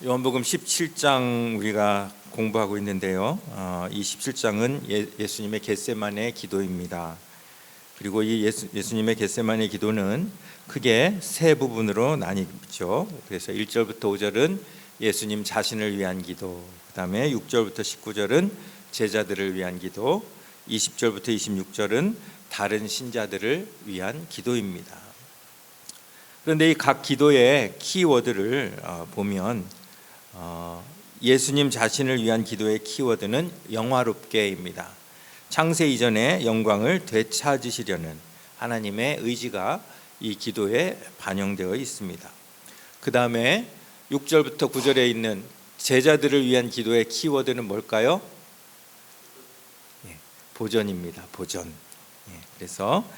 요한복음 17장 우리가 공부하고 있는데요. 이 17장은 예수님의 겟세마네 기도입니다. 그리고 이 예수님의 겟세마네 기도는 크게 세 부분으로 나뉘죠. 그래서 1절부터 5절은 예수님 자신을 위한 기도, 그 다음에 6절부터 19절은 제자들을 위한 기도, 20절부터 26절은 다른 신자들을 위한 기도입니다. 그런데 이 각 기도의 키워드를 보면 예수님 자신을 위한 기도의 키워드는 영화롭게입니다. 창세 이전의 영광을 되찾으시려는 하나님의 의지가 이 기도에 반영되어 있습니다. 그 다음에 6절부터 9절에 있는 제자들을 위한 기도의 키워드는 뭘까요? 보전입니다. 보전. 그래서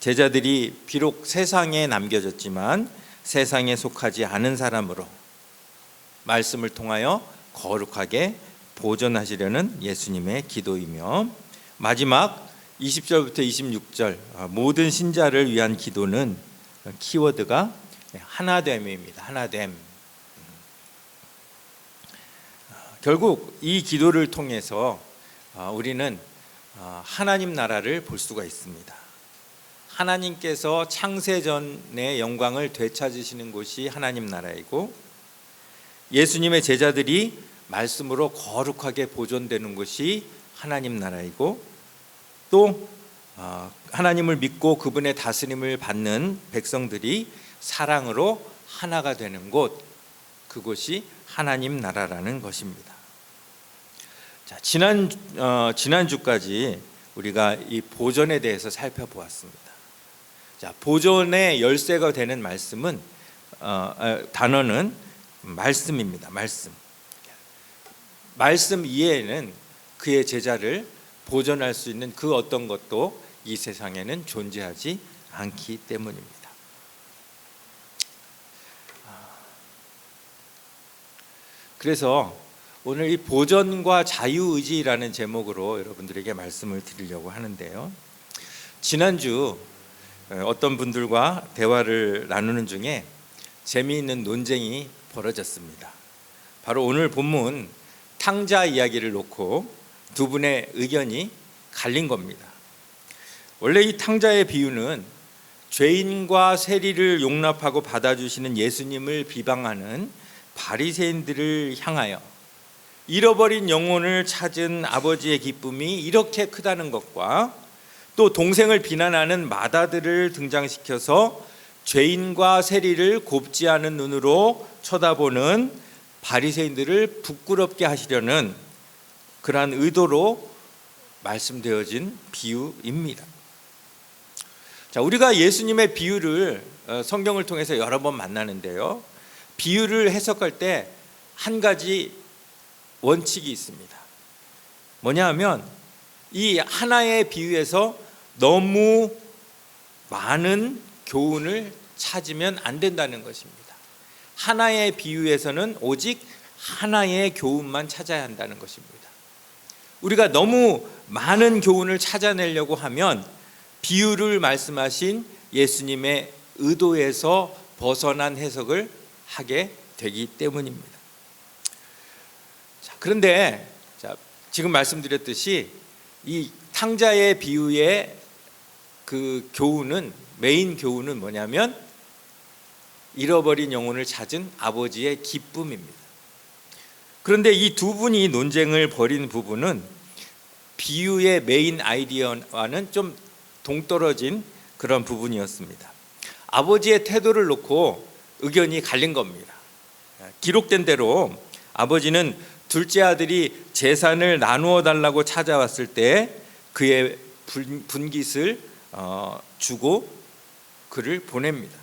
제자들이 비록 세상에 남겨졌지만 세상에 속하지 않은 사람으로 말씀을 통하여 거룩하게 보존하시려는 예수님의 기도이며, 마지막 20절부터 26절 모든 신자를 위한 기도는 키워드가 하나됨입니다. 하나됨. 결국 이 기도를 통해서 우리는 하나님 나라를 볼 수가 있습니다. 하나님께서 창세전의 영광을 되찾으시는 곳이 하나님 나라이고, 예수님의 제자들이 말씀으로 거룩하게 보존되는 것이 하나님 나라이고, 또 하나님을 믿고 그분의 다스림을 받는 백성들이 사랑으로 하나가 되는 곳, 그곳이 하나님 나라라는 것입니다. 자, 지난주까지 우리가 이 보존에 대해서 살펴보았습니다. 자, 보존의 열쇠가 되는 말씀은 단어는 말씀입니다. 말씀 이외에는 그의 제자를 보존할 수 있는 그 어떤 것도 이 세상에는 존재하지 않기 때문입니다. 그래서 오늘 이 보존과 자유의지라는 제목으로 여러분들에게 말씀을 드리려고 하는데요. 지난주 어떤 분들과 대화를 나누는 중에 재미있는 논쟁이 벌어졌습니다. 바로 오늘 본문 탕자 이야기를 놓고 두 분의 의견이 갈린 겁니다. 원래 이 탕자의 비유는 죄인과 세리를 용납하고 받아주시는 예수님을 비방하는 바리새인들을 향하여 잃어버린 영혼을 찾은 아버지의 기쁨이 이렇게 크다는 것과, 또 동생을 비난하는 마다들을 등장시켜서 죄인과 세리를 곱지 않은 눈으로 쳐다보는 바리새인들을 부끄럽게 하시려는 그러한 의도로 말씀되어진 비유입니다. 자, 우리가 예수님의 비유를 성경을 통해서 여러 번 만나는데요, 비유를 해석할 때 한 가지 원칙이 있습니다. 뭐냐 하면 이 하나의 비유에서 너무 많은 교훈을 찾으면 안 된다는 것입니다. 하나의 비유에서는 오직 하나의 교훈만 찾아야 한다는 것입니다. 우리가 너무 많은 교훈을 찾아내려고 하면 비유를 말씀하신 예수님의 의도에서 벗어난 해석을 하게 되기 때문입니다. 그런데 지금 말씀드렸듯이 이 탕자의 비유의 그 교훈은, 메인 교훈은 뭐냐면 잃어버린 영혼을 찾은 아버지의 기쁨입니다. 그런데 이 두 분이 논쟁을 벌인 부분은 비유의 메인 아이디어와는 좀 동떨어진 그런 부분이었습니다. 아버지의 태도를 놓고 의견이 갈린 겁니다. 기록된 대로 아버지는 둘째 아들이 재산을 나누어 달라고 찾아왔을 때 그의 분깃을 주고 그를 보냅니다.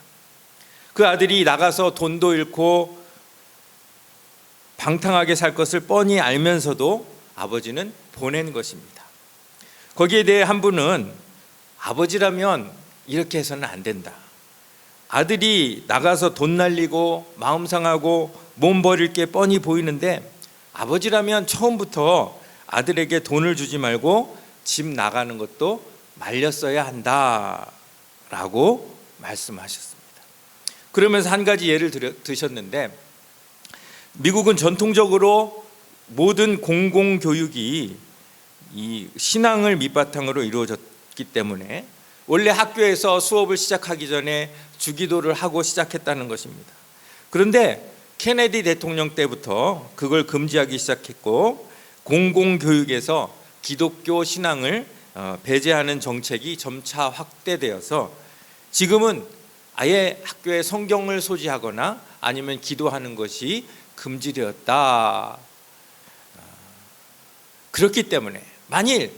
그 아들이 나가서 돈도 잃고 방탕하게 살 것을 뻔히 알면서도 아버지는 보낸 것입니다. 거기에 대해 한 분은 아버지라면 이렇게 해서는 안 된다. 아들이 나가서 돈 날리고 마음 상하고 몸 버릴 게 뻔히 보이는데 아버지라면 처음부터 아들에게 돈을 주지 말고 집 나가는 것도 말렸어야 한다라고 말씀하셨습니다. 그러면서 한 가지 예를 드셨는데, 미국은 전통적으로 모든 공공교육이 이 신앙을 밑바탕으로 이루어졌기 때문에 원래 학교에서 수업을 시작하기 전에 주기도를 하고 시작했다는 것입니다. 그런데 케네디 대통령 때부터 그걸 금지하기 시작했고 공공교육에서 기독교 신앙을 배제하는 정책이 점차 확대되어서 지금은 아예 학교에 성경을 소지하거나 아니면 기도하는 것이 금지되었다. 그렇기 때문에 만일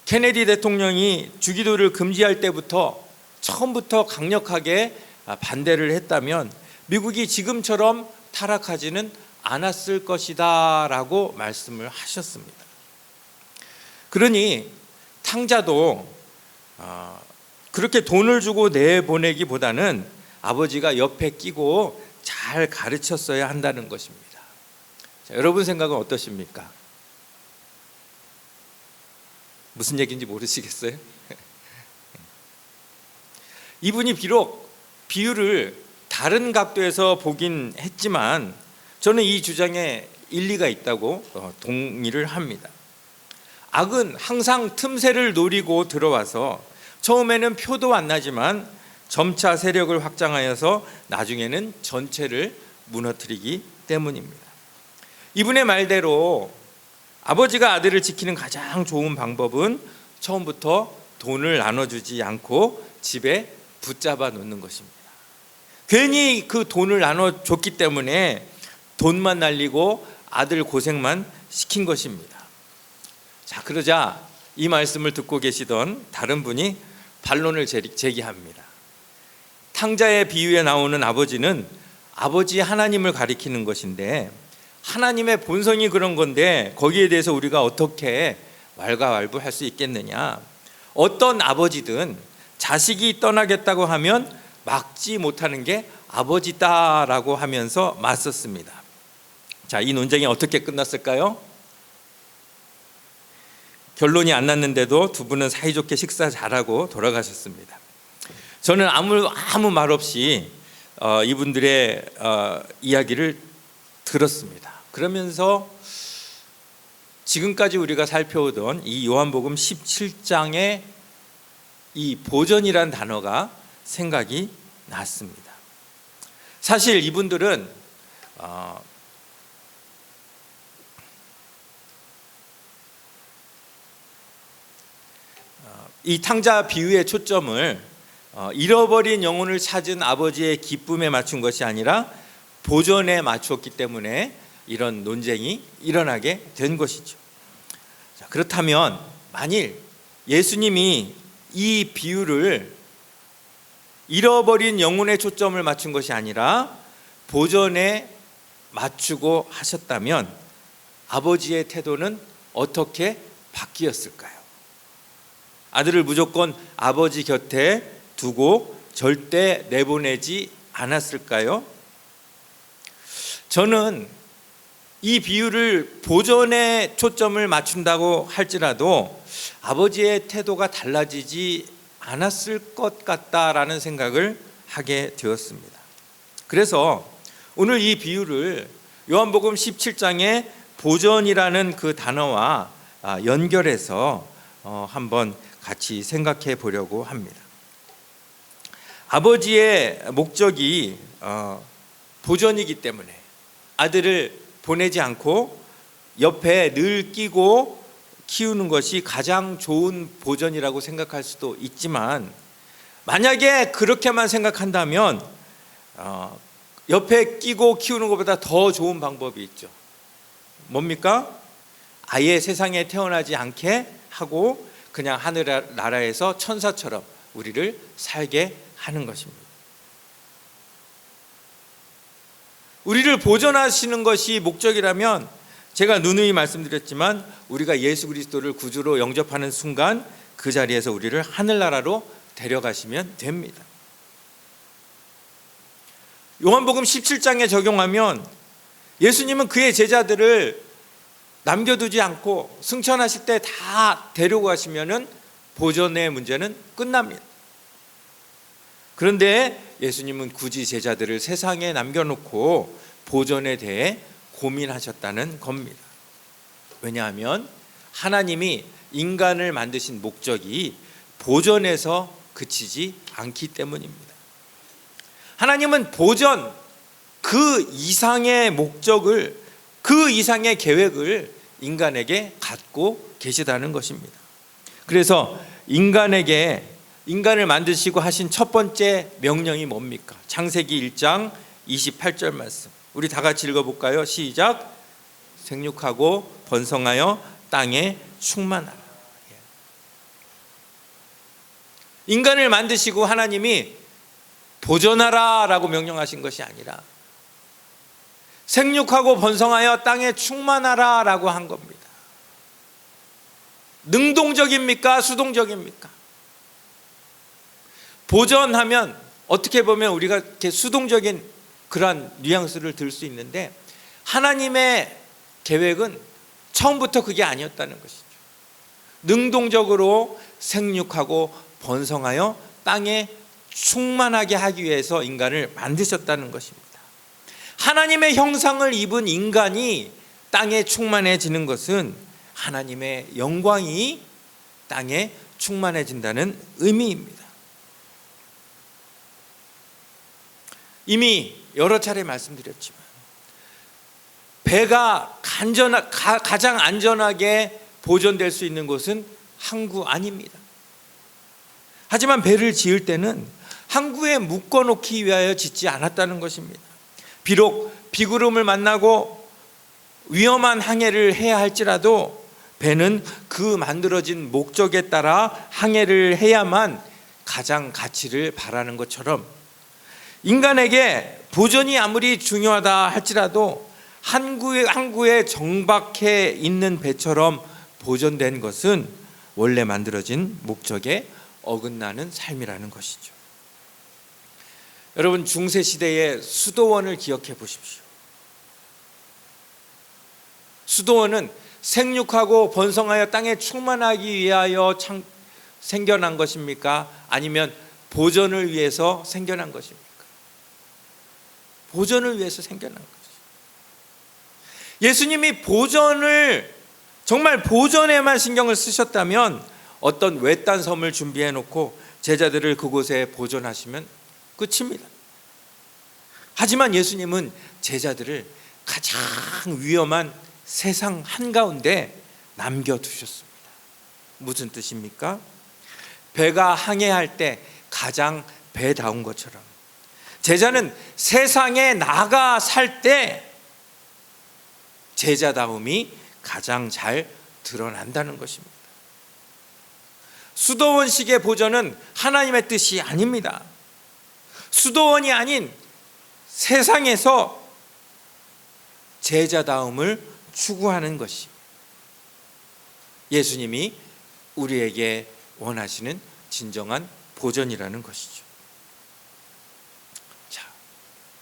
케네디 대통령이 주기도를 금지할 때부터 처음부터 강력하게 반대를 했다면 미국이 지금처럼 타락하지는 않았을 것이다 라고 말씀을 하셨습니다. 그러니 탕자도 그렇게 돈을 주고 내보내기보다는 아버지가 옆에 끼고 잘 가르쳤어야 한다는 것입니다. 자, 여러분 생각은 어떠십니까? 무슨 얘기인지 모르시겠어요? 이분이 비록 비유를 다른 각도에서 보긴 했지만 저는 이 주장에 일리가 있다고 동의를 합니다. 악은 항상 틈새를 노리고 들어와서 처음에는 표도 안 나지만 점차 세력을 확장하여서 나중에는 전체를 무너뜨리기 때문입니다. 이분의 말대로 아버지가 아들을 지키는 가장 좋은 방법은 처음부터 돈을 나눠주지 않고 집에 붙잡아 놓는 것입니다. 괜히 그 돈을 나눠줬기 때문에 돈만 날리고 아들 고생만 시킨 것입니다. 자, 그러자 이 말씀을 듣고 계시던 다른 분이 반론을 제기합니다. 탕자의 비유에 나오는 아버지는 아버지 하나님을 가리키는 것인데 하나님의 본성이 그런 건데 거기에 대해서 우리가 어떻게 왈가왈부할 수 있겠느냐. 어떤 아버지든 자식이 떠나겠다고 하면 막지 못하는 게 아버지다라고 하면서 맞섰습니다. 자, 이 논쟁이 어떻게 끝났을까요? 결론이 안 났는데도 두 분은 사이좋게 식사 잘하고 돌아가셨습니다. 저는 아무 말 없이 이분들의 이야기를 들었습니다. 그러면서 지금까지 우리가 살펴오던 이 요한복음 17장의 이 보전이란 단어가 생각이 났습니다. 사실 이분들은 이 탕자 비유의 초점을 잃어버린 영혼을 찾은 아버지의 기쁨에 맞춘 것이 아니라 보전에 맞췄기 때문에 이런 논쟁이 일어나게 된 것이죠. 자, 그렇다면 만일 예수님이 이 비유를 잃어버린 영혼의 초점을 맞춘 것이 아니라 보전에 맞추고 하셨다면 아버지의 태도는 어떻게 바뀌었을까요? 아들을 무조건 아버지 곁에 두고 절대 내보내지 않았을까요? 저는 이 비유를 보전에 초점을 맞춘다고 할지라도 아버지의 태도가 달라지지 않았을 것 같다라는 생각을 하게 되었습니다. 그래서 오늘 이 비유를 요한복음 17장의 보전이라는 그 단어와 연결해서 한번 같이 생각해 보려고 합니다. 아버지의 목적이 보전이기 때문에 아들을 보내지 않고 옆에 늘 끼고 키우는 것이 가장 좋은 보전이라고 생각할 수도 있지만 만약에 그렇게만 생각한다면 옆에 끼고 키우는 것보다 더 좋은 방법이 있죠. 뭡니까? 아예 세상에 태어나지 않게 하고 그냥 하늘나라에서 천사처럼 우리를 살게 하는 것입니다. 우리를 보존하시는 것이 목적이라면 제가 누누이 말씀드렸지만 우리가 예수 그리스도를 구주로 영접하는 순간 그 자리에서 우리를 하늘나라로 데려가시면 됩니다. 요한복음 17장에 적용하면 예수님은 그의 제자들을 남겨두지 않고 승천하실 때 다 데리고 가시면은 보존의 문제는 끝납니다. 그런데 예수님은 굳이 제자들을 세상에 남겨놓고 보존에 대해 고민하셨다는 겁니다. 왜냐하면 하나님이 인간을 만드신 목적이 보존에서 그치지 않기 때문입니다. 하나님은 보존, 그 이상의 목적을, 그 이상의 계획을 인간에게 갖고 계시다는 것입니다. 그래서 인간을 만드시고 하신 첫 번째 명령이 뭡니까? 창세기 1장 28절 말씀, 우리 다 같이 읽어볼까요? 시작. 생육하고 번성하여 땅에 충만하라. 인간을 만드시고 하나님이 보존하라 라고 명령하신 것이 아니라 생육하고 번성하여 땅에 충만하라 라고 한 겁니다. 능동적입니까? 수동적입니까? 보존하면 어떻게 보면 우리가 이렇게 수동적인 그러한 뉘앙스를 들 수 있는데, 하나님의 계획은 처음부터 그게 아니었다는 것이죠. 능동적으로 생육하고 번성하여 땅에 충만하게 하기 위해서 인간을 만드셨다는 것입니다. 하나님의 형상을 입은 인간이 땅에 충만해지는 것은 하나님의 영광이 땅에 충만해진다는 의미입니다. 이미 여러 차례 말씀드렸지만 배가 가장 안전하게 보존될 수 있는 곳은 항구 안입니다. 하지만 배를 지을 때는 항구에 묶어놓기 위하여 짓지 않았다는 것입니다. 비록 비구름을 만나고 위험한 항해를 해야 할지라도 배는 그 만들어진 목적에 따라 항해를 해야만 가장 가치를 바라는 것처럼, 인간에게 보존이 아무리 중요하다 할지라도 항구에 정박해 있는 배처럼 보존된 것은 원래 만들어진 목적에 어긋나는 삶이라는 것이죠. 여러분, 중세시대의 수도원을 기억해 보십시오. 수도원은 생육하고 번성하여 땅에 충만하기 위하여 생겨난 것입니까? 아니면 보존을 위해서 생겨난 것입니까? 보존을 위해서 생겨난 것이죠. 예수님이 정말 보존에만 신경을 쓰셨다면 어떤 외딴 섬을 준비해 놓고 제자들을 그곳에 보존하시면 끝입니다. 하지만 예수님은 제자들을 가장 위험한 세상 한가운데 남겨두셨습니다. 무슨 뜻입니까? 배가 항해할 때 가장 배다운 것처럼 제자는 세상에 나가 살 때 제자다움이 가장 잘 드러난다는 것입니다. 수도원식의 보존은 하나님의 뜻이 아닙니다. 수도원이 아닌 세상에서 제자다움을 추구하는 것이 예수님이 우리에게 원하시는 진정한 보존이라는 것이죠. 자,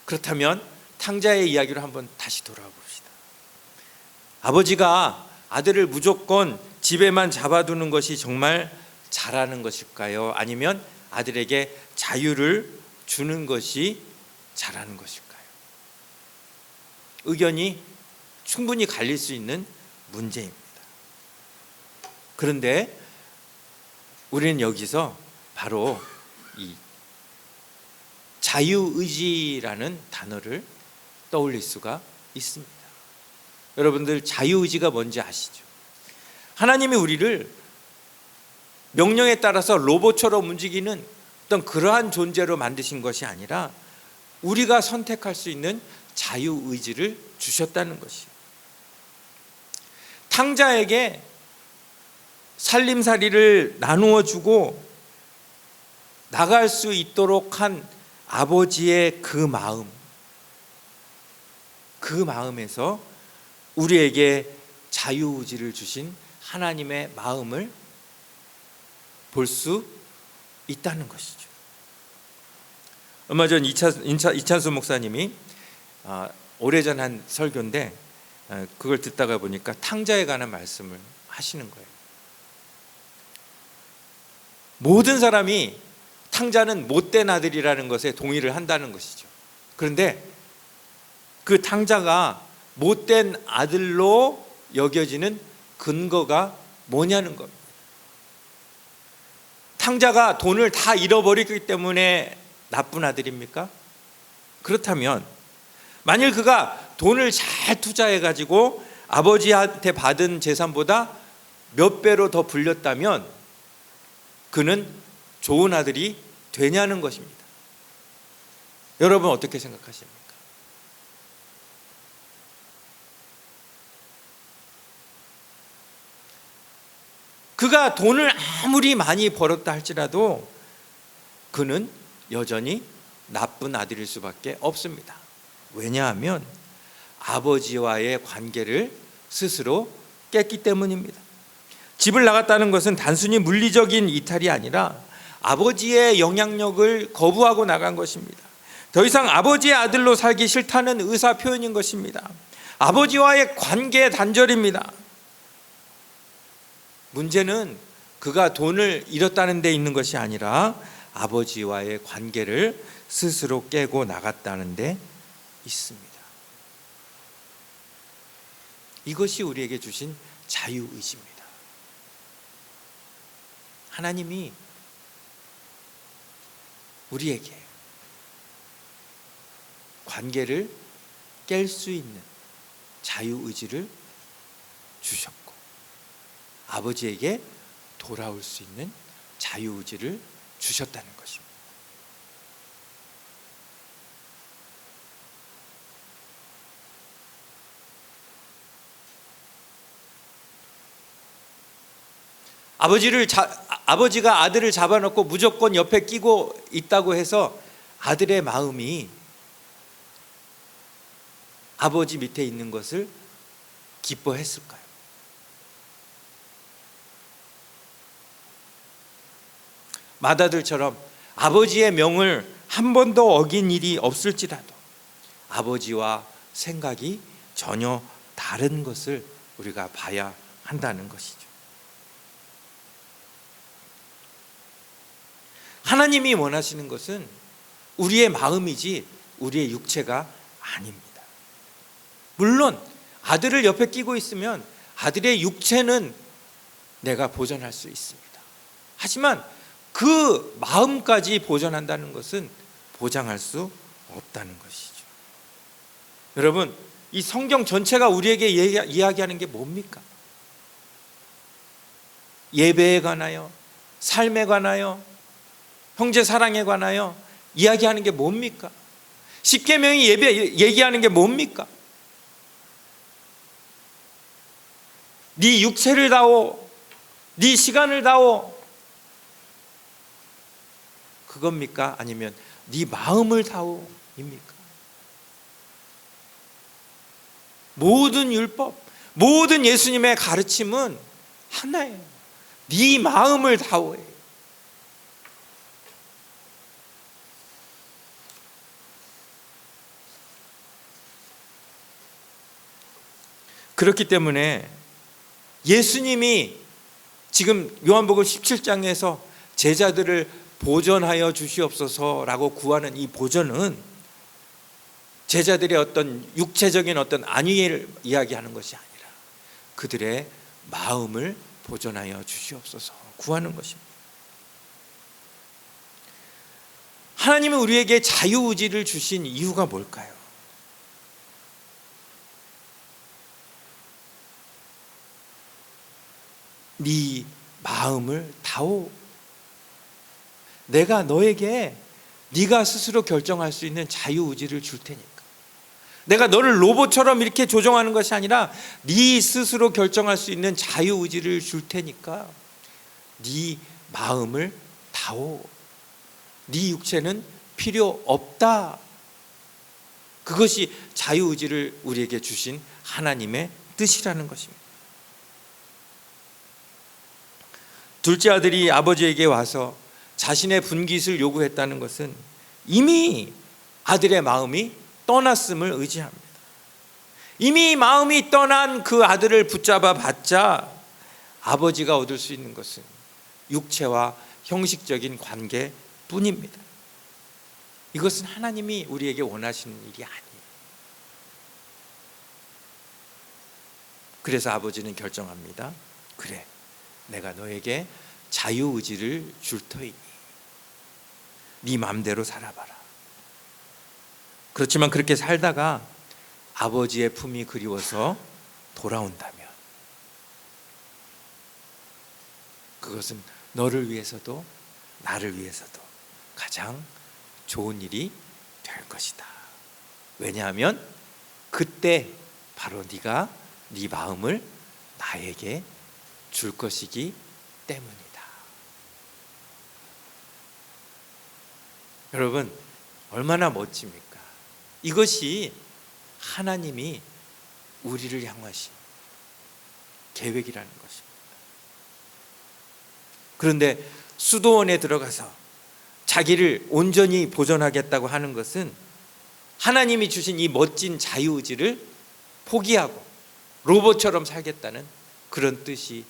그렇다면 탕자의 이야기로 한번 다시 돌아와 봅시다. 아버지가 아들을 무조건 집에만 잡아두는 것이 정말 잘하는 것일까요? 아니면 아들에게 자유를 주는 것이 잘하는 것일까요? 의견이 충분히 갈릴 수 있는 문제입니다. 그런데 우리는 여기서 바로 이 자유의지라는 단어를 떠올릴 수가 있습니다. 여러분들, 자유의지가 뭔지 아시죠? 하나님이 우리를 명령에 따라서 로봇처럼 움직이는 어떤 그러한 존재로 만드신 것이 아니라 우리가 선택할 수 있는 자유의지를 주셨다는 것이에요. 탕자에게 살림살이를 나누어 주고 나갈 수 있도록 한 아버지의 그 마음에서 우리에게 자유의지를 주신 하나님의 마음을 볼 수 있다는 것이죠. 얼마 전 이찬수 목사님이 오래전 한 설교인데 그걸 듣다가 보니까 탕자에 관한 말씀을 하시는 거예요. 모든 사람이 탕자는 못된 아들이라는 것에 동의를 한다는 것이죠. 그런데 그 탕자가 못된 아들로 여겨지는 근거가 뭐냐는 겁니다. 탕자가 돈을 다 잃어버리기 때문에 나쁜 아들입니까? 그렇다면 만일 그가 돈을 잘 투자해가지고 아버지한테 받은 재산보다 몇 배로 더 불렸다면 그는 좋은 아들이 되냐는 것입니다. 여러분 어떻게 생각하십니까? 그가 돈을 아무리 많이 벌었다 할지라도 그는 여전히 나쁜 아들일 수밖에 없습니다. 왜냐하면 아버지와의 관계를 스스로 깼기 때문입니다. 집을 나갔다는 것은 단순히 물리적인 이탈이 아니라 아버지의 영향력을 거부하고 나간 것입니다. 더 이상 아버지의 아들로 살기 싫다는 의사 표현인 것입니다. 아버지와의 관계 단절입니다. 문제는 그가 돈을 잃었다는 데 있는 것이 아니라 아버지와의 관계를 스스로 깨고 나갔다는 데 있습니다. 이것이 우리에게 주신 자유의지입니다. 하나님이 우리에게 관계를 깰 수 있는 자유의지를 주셨고 아버지에게 돌아올 수 있는 자유의지를 주셨다는 것입니다. 아버지가 아들을 잡아놓고 무조건 옆에 끼고 있다고 해서 아들의 마음이 아버지 밑에 있는 것을 기뻐했을까요? 맏아들처럼 아버지의 명을 한 번도 어긴 일이 없을지라도 아버지와 생각이 전혀 다른 것을 우리가 봐야 한다는 것이죠. 하나님이 원하시는 것은 우리의 마음이지 우리의 육체가 아닙니다. 물론 아들을 옆에 끼고 있으면 아들의 육체는 내가 보존할 수 있습니다. 하지만 그 마음까지 보존한다는 것은 보장할 수 없다는 것이죠. 여러분, 이 성경 전체가 우리에게 이야기하는 게 뭡니까? 예배에 관하여, 삶에 관하여, 형제 사랑에 관하여 이야기하는 게 뭡니까? 십계명이 얘기하는 게 뭡니까? 네 육체를 다오, 네 시간을 다오, 그겁니까? 아니면 네 마음을 다오입니까? 모든 율법, 모든 예수님의 가르침은 하나예요. 네 마음을 다오예요. 그렇기 때문에 예수님이 지금 요한복음 17장에서 제자들을 보존하여 주시옵소서라고 구하는 이 보존은 제자들의 어떤 육체적인 어떤 안위를 이야기하는 것이 아니라 그들의 마음을 보존하여 주시옵소서 구하는 것입니다. 하나님은 우리에게 자유의지를 주신 이유가 뭘까요? 네 마음을 다오. 내가 너에게 네가 스스로 결정할 수 있는 자유의지를 줄 테니까. 내가 너를 로봇처럼 이렇게 조종하는 것이 아니라 네 스스로 결정할 수 있는 자유의지를 줄 테니까 네 마음을 다오. 네 육체는 필요 없다. 그것이 자유의지를 우리에게 주신 하나님의 뜻이라는 것입니다. 둘째 아들이 아버지에게 와서 자신의 분깃을 요구했다는 것은 이미 아들의 마음이 떠났음을 의지합니다. 이미 마음이 떠난 그 아들을 붙잡아 봤자 아버지가 얻을 수 있는 것은 육체와 형식적인 관계뿐입니다. 이것은 하나님이 우리에게 원하시는 일이 아니에요. 그래서 아버지는 결정합니다. 그래, 내가 너에게 자유의지를 줄 터이니 네 마음대로 살아봐라. 그렇지만 그렇게 살다가 아버지의 품이 그리워서 돌아온다면 그것은 너를 위해서도 나를 위해서도 가장 좋은 일이 될 것이다. 왜냐하면 그때 바로 네가 네 마음을 나에게 줄 것이기 때문이다. 여러분, 얼마나 멋집니까? 이것이 하나님이 우리를 향하신 계획이라는 것입니다. 그런데 수도원에 들어가서 자기를 온전히 보존하겠다고 하는 것은 하나님이 주신 이 멋진 자유의지를 포기하고 로봇처럼 살겠다는 그런 뜻이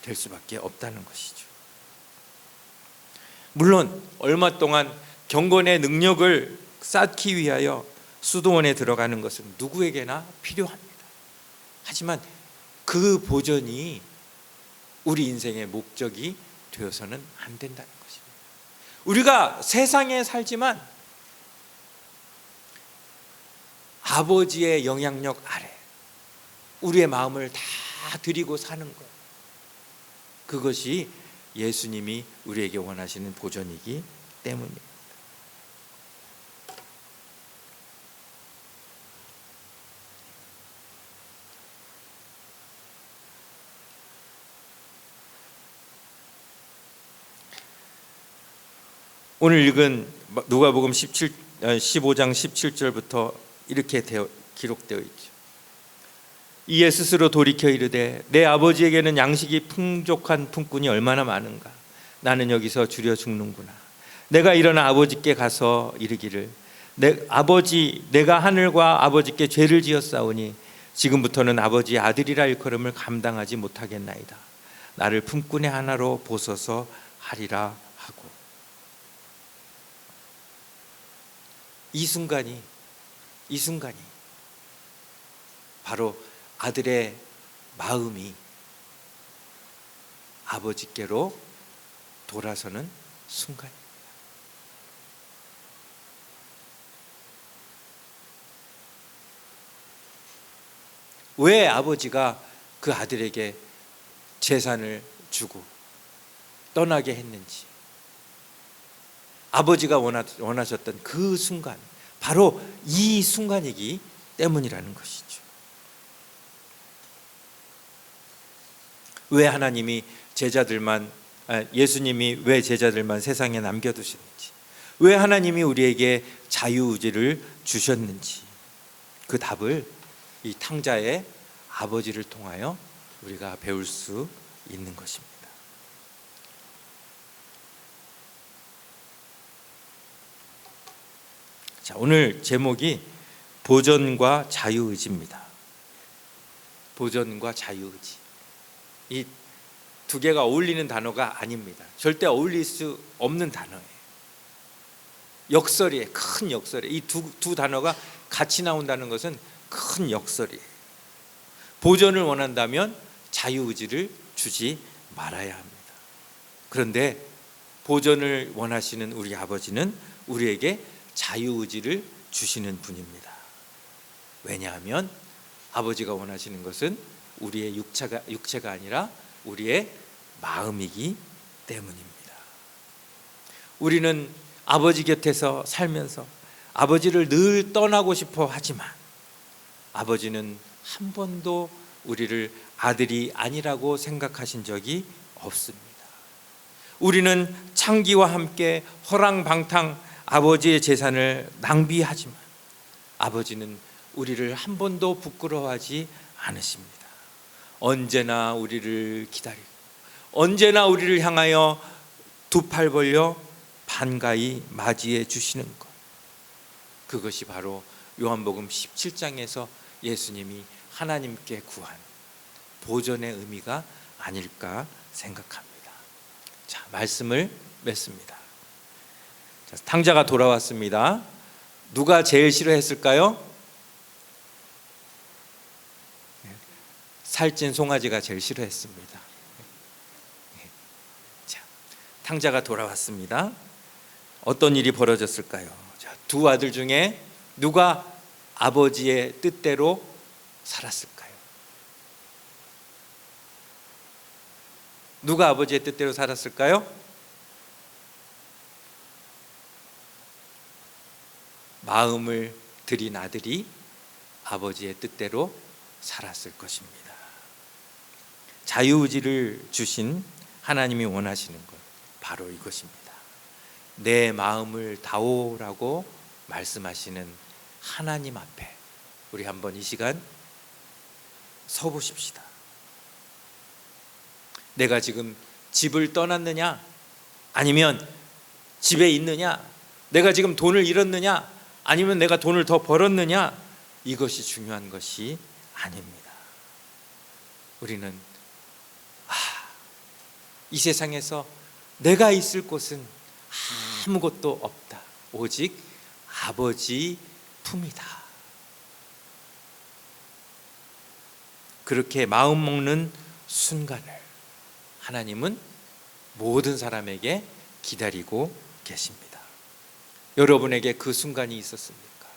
될 수밖에 없다는 것이죠. 물론 얼마 동안 경건의 능력을 쌓기 위하여 수도원에 들어가는 것은 누구에게나 필요합니다. 하지만 그 보존이 우리 인생의 목적이 되어서는 안 된다는 것입니다. 우리가 세상에 살지만 아버지의 영향력 아래 우리의 마음을 다 드리고 사는 것, 그것이 예수님이 우리에게 원하시는 보존이기 때문입니다. 오늘 읽은 누가복음 15장 17절부터 이렇게 기록되어 있죠. 이에 스스로 돌이켜 이르되 내 아버지에게는 양식이 풍족한 품꾼이 얼마나 많은가. 나는 여기서 줄여 죽는구나. 내가 일어나 아버지께 가서 이르기를 내가 하늘과 아버지께 죄를 지었사오니 지금부터는 아버지의 아들이라 일컬음을 감당하지 못하겠나이다. 나를 품꾼의 하나로 보소서 하리라 하고. 이 순간이 바로 아들의 마음이 아버지께로 돌아서는 순간입니다. 왜 아버지가 그 아들에게 재산을 주고 떠나게 했는지, 아버지가 원하셨던 그 순간, 바로 이 순간이기 때문이라는 것이죠. 왜 예수님이 왜 제자들만 세상에 남겨두셨는지, 왜 하나님이 우리에게 자유의지를 주셨는지, 그 답을 이 탕자의 아버지를 통하여 우리가 배울 수 있는 것입니다. 자, 오늘 제목이 보존과 자유의지입니다. 보존과 자유의지. 이 두 개가 어울리는 단어가 아닙니다. 절대 어울릴 수 없는 단어예요. 역설이에요. 큰 역설이에요. 이 두 단어가 같이 나온다는 것은 큰 역설이에요. 보존을 원한다면 자유의지를 주지 말아야 합니다. 그런데 보존을 원하시는 우리 아버지는 우리에게 자유의지를 주시는 분입니다. 왜냐하면 아버지가 원하시는 것은 우리의 육체가 아니라 우리의 마음이기 때문입니다. 우리는 아버지 곁에서 살면서 아버지를 늘 떠나고 싶어 하지만 아버지는 한 번도 우리를 아들이 아니라고 생각하신 적이 없습니다. 우리는 창기와 함께 허랑방탕 아버지의 재산을 낭비하지만 아버지는 우리를 한 번도 부끄러워하지 않으십니다. 언제나 우리를 기다리고 언제나 우리를 향하여 두 팔 벌려 반가이 맞이해 주시는 것, 그것이 바로 요한복음 17장에서 예수님이 하나님께 구한 보존의 의미가 아닐까 생각합니다. 자, 말씀을 맺습니다. 자, 탕자가 돌아왔습니다. 누가 제일 싫어했을까요? 살찐 송아지가 제일 싫어했습니다. 자, 탕자가 돌아왔습니다. 어떤 일이 벌어졌을까요? 자, 두 아들 중에 누가 아버지의 뜻대로 살았을까요? 누가 아버지의 뜻대로 살았을까요? 마음을 들인 아들이 아버지의 뜻대로 살았을 것입니다. 자유의지를 주신 하나님이 원하시는 것 바로 이것입니다. 내 마음을 다오라고 말씀하시는 하나님 앞에 우리 한번 이 시간 서보십시다. 내가 지금 집을 떠났느냐, 아니면 집에 있느냐, 내가 지금 돈을 잃었느냐, 아니면 내가 돈을 더 벌었느냐, 이것이 중요한 것이 아닙니다. 우리는 이 세상에서 내가 있을 곳은 아무것도 없다. 오직 아버지 품이다. 그렇게 마음 먹는 순간을 하나님은 모든 사람에게 기다리고 계십니다. 여러분에게 그 순간이 있었습니까?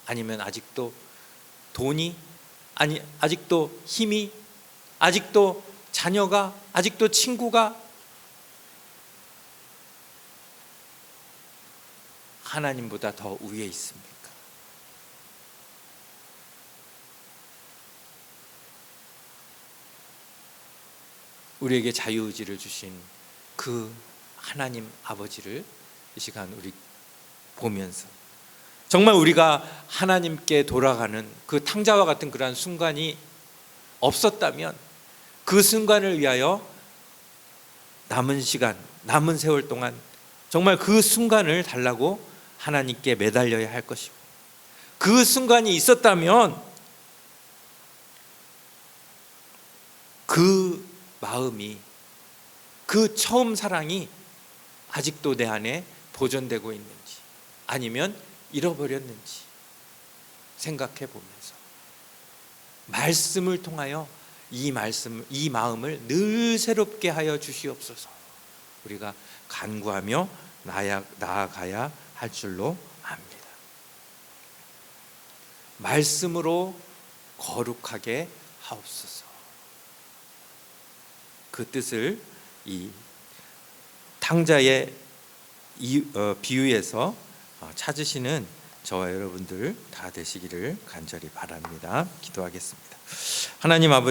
아니면 아직도 돈이, 아직도 힘이, 아직도 자녀가, 아직도 친구가 하나님보다 더 위에 있습니까? 우리에게 자유의지를 주신 그 하나님 아버지를 이 시간 우리 보면서 정말 우리가 하나님께 돌아가는 그 탕자와 같은 그러한 순간이 없었다면 그 순간을 위하여 남은 시간, 남은 세월 동안 정말 그 순간을 달라고 하나님께 매달려야 할 것이고, 그 순간이 있었다면 그 마음이, 그 처음 사랑이 아직도 내 안에 보존되고 있는지 아니면 잃어버렸는지 생각해 보면서 말씀을 통하여 이 마음을 늘 새롭게 하여 주시옵소서. 우리가 간구하며 나아가야 할 줄로 압니다. 말씀으로 거룩하게 하옵소서. 그 뜻을 이 탕자의 비유에서 찾으시는 저와 여러분들 다 되시기를 간절히 바랍니다. 기도하겠습니다. 하나님 아버지,